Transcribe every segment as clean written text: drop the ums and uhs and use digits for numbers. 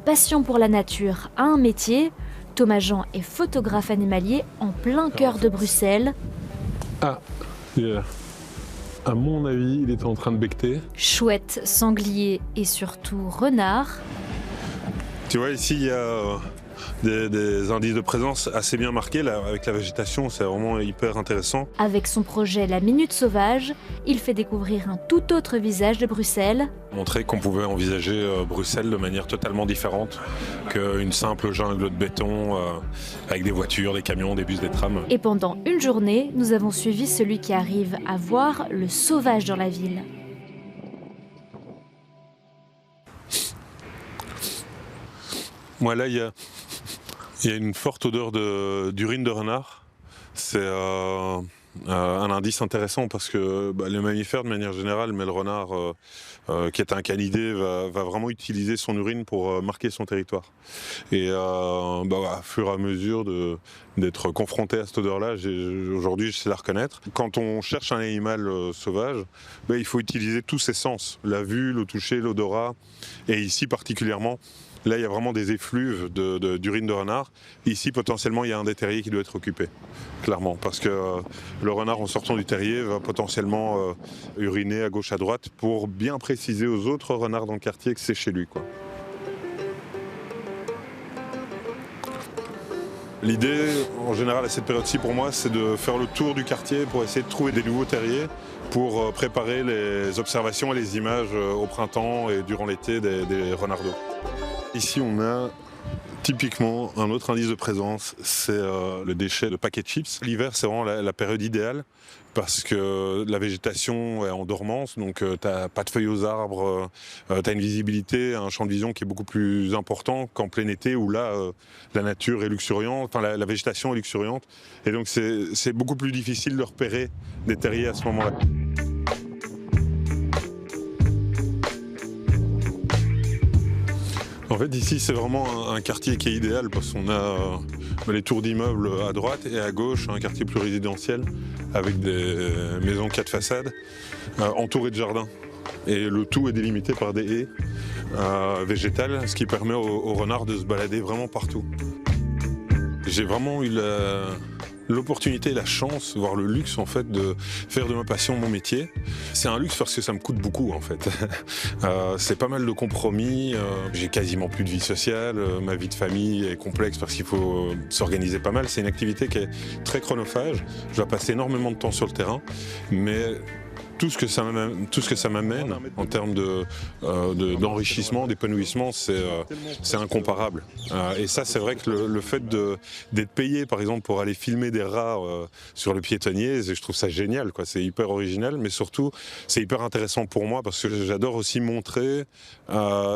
passion pour la nature a un métier. Thomas Jean est photographe animalier en plein cœur de Bruxelles. Ah, à mon avis, il était en train de becqueter. Chouette, sanglier et surtout renard. Tu vois, ici, il y a des indices de présence assez bien marqués. Là, avec la végétation, c'est vraiment hyper intéressant. Avec son projet La Minute Sauvage, il fait découvrir un tout autre visage de Bruxelles. Montrer qu'on pouvait envisager Bruxelles de manière totalement différente qu'une simple jungle de béton avec des voitures, des camions, des bus, des trams. Et pendant une journée, nous avons suivi celui qui arrive à voir le sauvage dans la ville. Moi, là, il y a une forte odeur d'urine de renard. C'est un indice intéressant parce que les mammifères, de manière générale, mais le renard, qui est un canidé, va vraiment utiliser son urine pour marquer son territoire. Et à fur et à mesure d'être confronté à cette odeur-là, aujourd'hui, je sais la reconnaître. Quand on cherche un animal sauvage, il faut utiliser tous ses sens. La vue, le toucher, l'odorat, et ici particulièrement, là, il y a vraiment des effluves d'urine de renard. Ici, potentiellement, il y a un des terriers qui doit être occupé, clairement. Parce que le renard, en sortant du terrier, va potentiellement uriner à gauche, à droite, pour bien préciser aux autres renards dans le quartier que c'est chez lui, quoi. L'idée, en général, à cette période-ci, pour moi, c'est de faire le tour du quartier pour essayer de trouver des nouveaux terriers, pour préparer les observations et les images au printemps et durant l'été des renardeaux. Ici, on a typiquement un autre indice de présence, c'est le déchet de paquets de chips. L'hiver, c'est vraiment la période idéale parce que la végétation est en dormance, donc tu n'as pas de feuilles aux arbres, tu as une visibilité, un champ de vision qui est beaucoup plus important qu'en plein été où là, la nature est luxuriante, enfin la végétation est luxuriante. Et donc c'est beaucoup plus difficile de repérer des terriers à ce moment-là. En fait, ici, c'est vraiment un quartier qui est idéal parce qu'on a les tours d'immeubles à droite et à gauche, un quartier plus résidentiel avec des maisons 4 façades entourées de jardins. Et le tout est délimité par des haies végétales, ce qui permet aux renards de se balader vraiment partout. J'ai vraiment eu l'opportunité et la chance, voire le luxe en fait, de faire de ma passion mon métier. C'est un luxe parce que ça me coûte beaucoup en fait. C'est pas mal de compromis, j'ai quasiment plus de vie sociale, ma vie de famille est complexe parce qu'il faut s'organiser pas mal. C'est une activité qui est très chronophage, je dois passer énormément de temps sur le terrain, mais tout ce que ça m'amène en termes d'enrichissement, d'épanouissement, c'est incomparable. Et ça, c'est vrai que le fait d'être payé, par exemple, pour aller filmer des rats sur le piétonnier, je trouve ça génial, quoi. C'est hyper original, mais surtout, c'est hyper intéressant pour moi parce que j'adore aussi montrer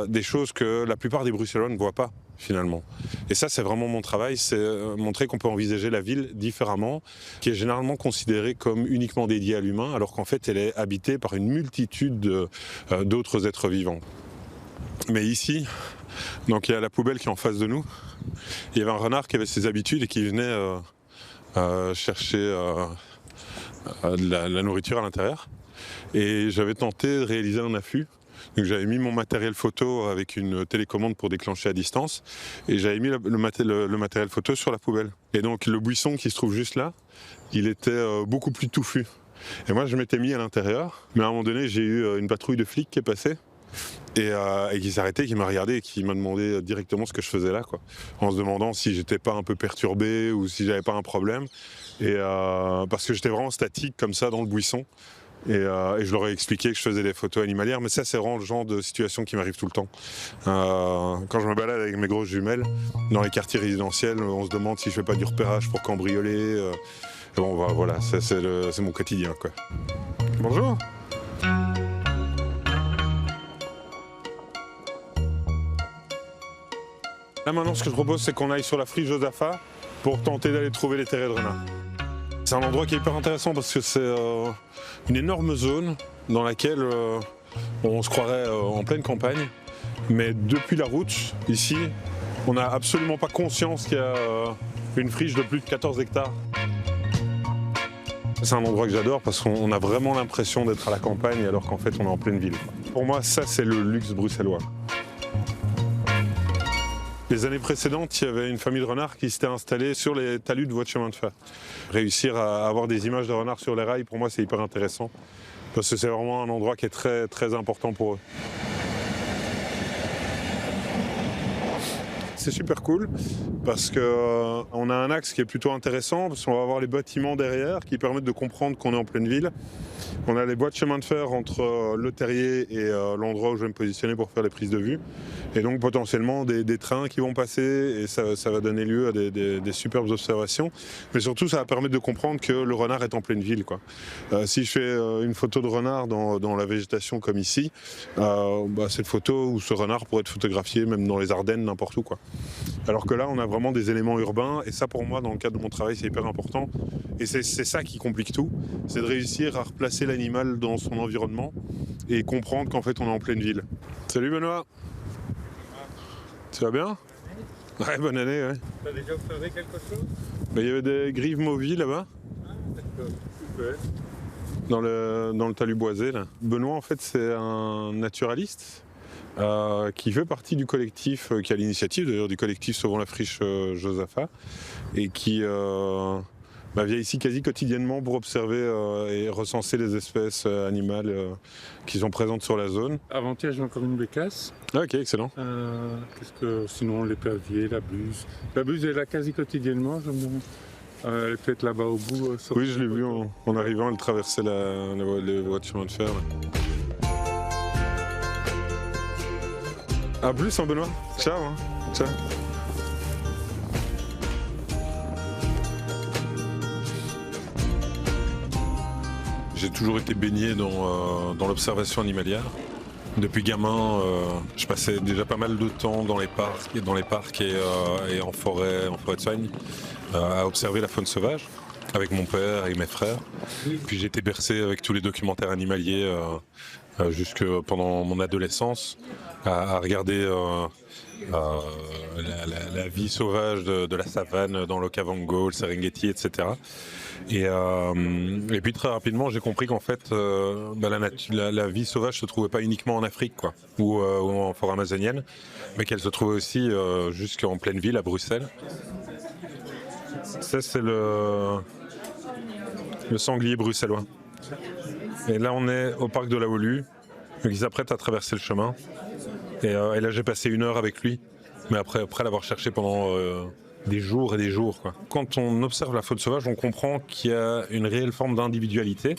des choses que la plupart des Bruxellois ne voient pas, finalement. Et ça, c'est vraiment mon travail, c'est montrer qu'on peut envisager la ville différemment, qui est généralement considérée comme uniquement dédiée à l'humain, alors qu'en fait, elle est habitée par une multitude d'autres êtres vivants. Mais ici, donc il y a la poubelle qui est en face de nous. Il y avait un renard qui avait ses habitudes et qui venait chercher de la nourriture à l'intérieur. Et j'avais tenté de réaliser un affût. Donc j'avais mis mon matériel photo avec une télécommande pour déclencher à distance et j'avais mis le matériel photo sur la poubelle. Et donc le buisson qui se trouve juste là, il était beaucoup plus touffu. Et moi je m'étais mis à l'intérieur, mais à un moment donné j'ai eu une patrouille de flics qui est passée et qui s'est arrêté, qui m'a regardé et qui m'a demandé directement ce que je faisais là, quoi, en se demandant si j'étais pas un peu perturbé ou si j'avais pas un problème. Et parce que j'étais vraiment statique comme ça dans le buisson. Et je leur ai expliqué que je faisais des photos animalières, mais ça c'est vraiment le genre de situation qui m'arrive tout le temps. Quand je me balade avec mes grosses jumelles dans les quartiers résidentiels, on se demande si je fais pas du repérage pour cambrioler. Bon voilà, c'est mon quotidien, quoi. Bonjour. Là maintenant ce que je propose c'est qu'on aille sur la friche Josaphat pour tenter d'aller trouver les terriers de renards. C'est un endroit qui est hyper intéressant parce que c'est une énorme zone dans laquelle on se croirait en pleine campagne. Mais depuis la route, ici, on n'a absolument pas conscience qu'il y a une friche de plus de 14 hectares. C'est un endroit que j'adore parce qu'on a vraiment l'impression d'être à la campagne alors qu'en fait on est en pleine ville. Pour moi, ça c'est le luxe bruxellois. Les années précédentes, il y avait une famille de renards qui s'était installée sur les talus de voies de chemin de fer. Réussir à avoir des images de renards sur les rails, pour moi, c'est hyper intéressant. Parce que c'est vraiment un endroit qui est très, très important pour eux. C'est super cool parce qu'on a un axe qui est plutôt intéressant parce qu'on va avoir les bâtiments derrière qui permettent de comprendre qu'on est en pleine ville. On a les voies de chemin de fer entre le terrier et l'endroit où je vais me positionner pour faire les prises de vue. Et donc potentiellement des trains qui vont passer et ça va donner lieu à des superbes observations. Mais surtout ça va permettre de comprendre que le renard est en pleine ville, quoi. Si je fais une photo de renard dans la végétation comme ici, c'est une photo où ce renard pourrait être photographié même dans les Ardennes, n'importe où, quoi. Alors que là on a vraiment des éléments urbains et ça pour moi dans le cadre de mon travail c'est hyper important. Et c'est ça qui complique tout, c'est de réussir à replacer l'animal dans son environnement et comprendre qu'en fait on est en pleine ville. Salut Benoît. Tu vas bien? Ouais, bonne année, ouais. T'as déjà observé quelque chose? Il y avait des grives mauvies là-bas. Ah, d'accord, super. Dans le talus boisé, là. Benoît, en fait, c'est un naturaliste qui fait partie du collectif, qui a l'initiative d'ailleurs du collectif Sauvons la friche Josaphat, et qui vient ici quasi quotidiennement pour observer et recenser les espèces animales qui sont présentes sur la zone. Avant-hier, j'ai encore une bécasse. Ah, ok, excellent. Sinon, l'épervier, la buse. La buse est là quasi quotidiennement, je me demande. Elle est peut-être là-bas au bout. Oui, je l'ai vu en arrivant, elle traversait les voies de chemin de fer. Là. À plus, hein, Benoît. Ciao. Hein. Ciao. J'ai toujours été baigné dans l'observation animalière. Depuis gamin, je passais déjà pas mal de temps dans les parcs et en forêt de soigne à observer la faune sauvage avec mon père et mes frères. Puis j'ai été bercé avec tous les documentaires animaliers jusque pendant mon adolescence à regarder la vie sauvage de la savane dans l'Okavango, le Serengeti, etc. Et puis très rapidement, j'ai compris qu'en fait, la vie sauvage se trouvait pas uniquement en Afrique, quoi, ou en forêt amazonienne, mais qu'elle se trouvait aussi jusqu'en pleine ville à Bruxelles. Ça, c'est le sanglier bruxellois. Et là, on est au parc de la Holue, donc il s'apprête à traverser le chemin. Et là, j'ai passé 1 heure avec lui, mais après l'avoir cherché pendant des jours et des jours, quoi. Quand on observe la faune sauvage, on comprend qu'il y a une réelle forme d'individualité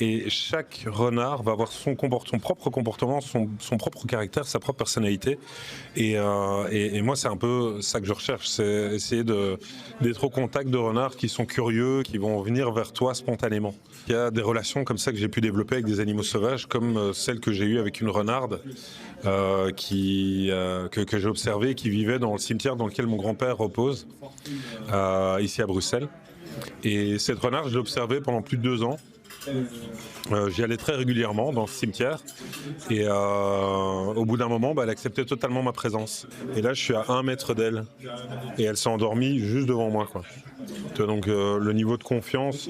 et chaque renard va avoir son propre comportement, son propre caractère, sa propre personnalité. Et moi, c'est un peu ça que je recherche, c'est essayer d'être au contact de renards qui sont curieux, qui vont venir vers toi spontanément. Il y a des relations comme ça que j'ai pu développer avec des animaux sauvages, comme celle que j'ai eue avec une renarde que j'ai observée, qui vivait dans le cimetière dans lequel mon grand-père repose, ici à Bruxelles. Et cette renarde, je l'ai observée pendant plus de 2 ans. J'y allais très régulièrement dans ce cimetière et au bout d'un moment, elle acceptait totalement ma présence. Et là, je suis à 1 mètre d'elle et elle s'est endormie juste devant moi, quoi. Donc le niveau de confiance,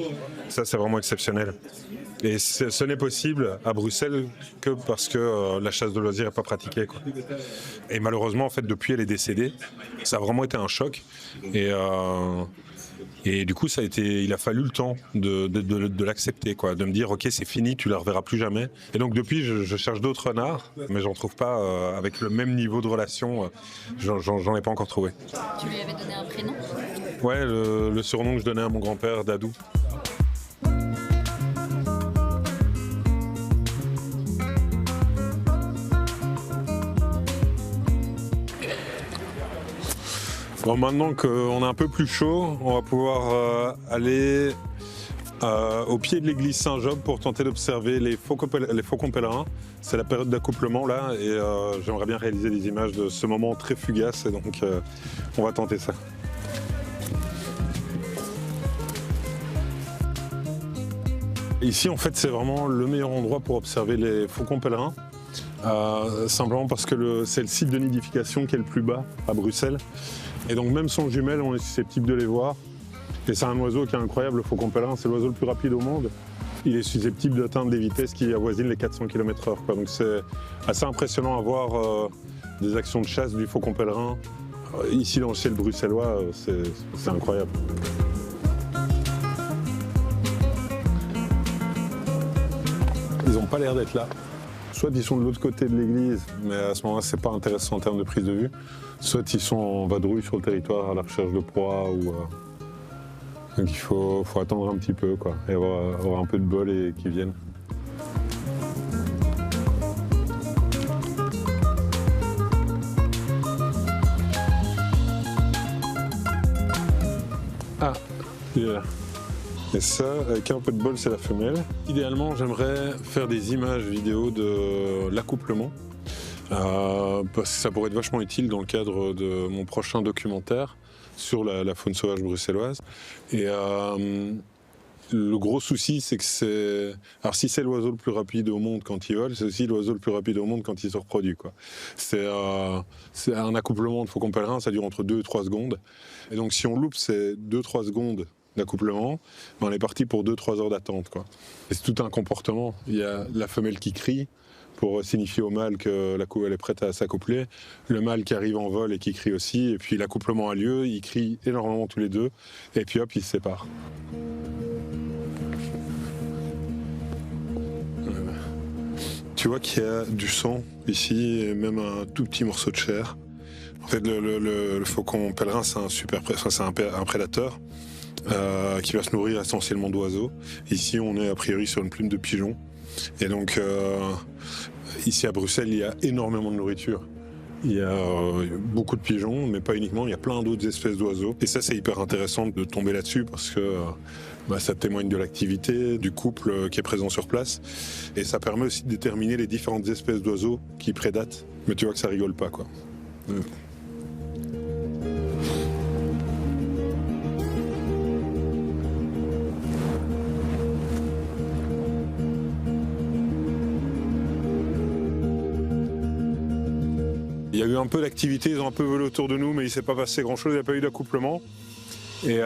ça c'est vraiment exceptionnel. Et ce n'est possible à Bruxelles que parce que la chasse de loisirs n'est pas pratiquée, quoi. Et malheureusement, en fait, depuis elle est décédée, ça a vraiment été un choc. Et du coup, il a fallu le temps de l'accepter, quoi, de me dire ok, c'est fini, tu la reverras plus jamais. Et donc depuis, je cherche d'autres renards, mais j'en trouve pas avec le même niveau de relation. J'en ai pas encore trouvé. Tu lui avais donné un prénom? Ouais, le surnom que je donnais à mon grand-père, Dadou. Bon, maintenant qu'on est un peu plus chaud, on va pouvoir aller au pied de l'église Saint-Job pour tenter d'observer les faucons pèlerins. C'est la période d'accouplement là et j'aimerais bien réaliser des images de ce moment très fugace et donc on va tenter ça. Ici en fait c'est vraiment le meilleur endroit pour observer les faucons pèlerins. Simplement parce que c'est le site de nidification qui est le plus bas à Bruxelles. Et donc même sans jumelles, on est susceptible de les voir. Et c'est un oiseau qui est incroyable, le faucon pèlerin, c'est l'oiseau le plus rapide au monde. Il est susceptible d'atteindre des vitesses qui avoisinent les 400 km/h. Donc c'est assez impressionnant à voir des actions de chasse du faucon pèlerin. Ici dans le ciel bruxellois, c'est incroyable. Ils n'ont pas l'air d'être là. Soit ils sont de l'autre côté de l'église, mais à ce moment-là, c'est pas intéressant en termes de prise de vue. Soit ils sont en vadrouille sur le territoire à la recherche de proies. Donc il faut attendre un petit peu, quoi, et avoir un peu de bol et qu'ils viennent. Ah, il est là. Et ça, avec un peu de bol, c'est la femelle. Idéalement, j'aimerais faire des images vidéo de l'accouplement. Parce que ça pourrait être vachement utile dans le cadre de mon prochain documentaire sur la faune sauvage bruxelloise. Et le gros souci, c'est que c'est... Alors si c'est l'oiseau le plus rapide au monde quand il vole, c'est aussi l'oiseau le plus rapide au monde quand il se reproduit, quoi. C'est un accouplement de faucon pèlerin, ça dure entre 2 et 3 secondes. Et donc si on loupe ces 2-3 secondes d'accouplement, on est parti pour 2-3 heures d'attente, quoi. Et c'est tout un comportement. Il y a la femelle qui crie pour signifier au mâle que la couve elle est prête à s'accoupler, le mâle qui arrive en vol et qui crie aussi, et puis l'accouplement a lieu, ils crient énormément tous les deux, et puis hop, ils se séparent. Tu vois qu'il y a du sang ici, et même un tout petit morceau de chair. En fait, le faucon pèlerin, c'est un prédateur. Qui va se nourrir essentiellement d'oiseaux. Ici, on est a priori sur une plume de pigeon. Et donc, ici à Bruxelles, il y a énormément de nourriture. Il y a beaucoup de pigeons, mais pas uniquement. Il y a plein d'autres espèces d'oiseaux. Et ça, c'est hyper intéressant de tomber là-dessus parce que ça témoigne de l'activité, du couple qui est présent sur place. Et ça permet aussi de déterminer les différentes espèces d'oiseaux qui prédatent. Mais tu vois que ça rigole pas, quoi. Il y a eu un peu d'activité, ils ont un peu volé autour de nous, mais il ne s'est pas passé grand-chose, il n'y a pas eu d'accouplement. Et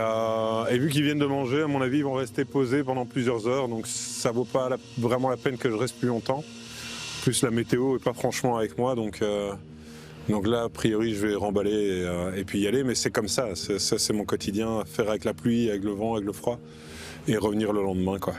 vu qu'ils viennent de manger, à mon avis, ils vont rester posés pendant plusieurs heures, donc ça ne vaut pas vraiment la peine que je reste plus longtemps. En plus, la météo n'est pas franchement avec moi, donc là, a priori, je vais remballer et puis y aller, mais c'est comme ça, c'est mon quotidien, faire avec la pluie, avec le vent, avec le froid, et revenir le lendemain, quoi.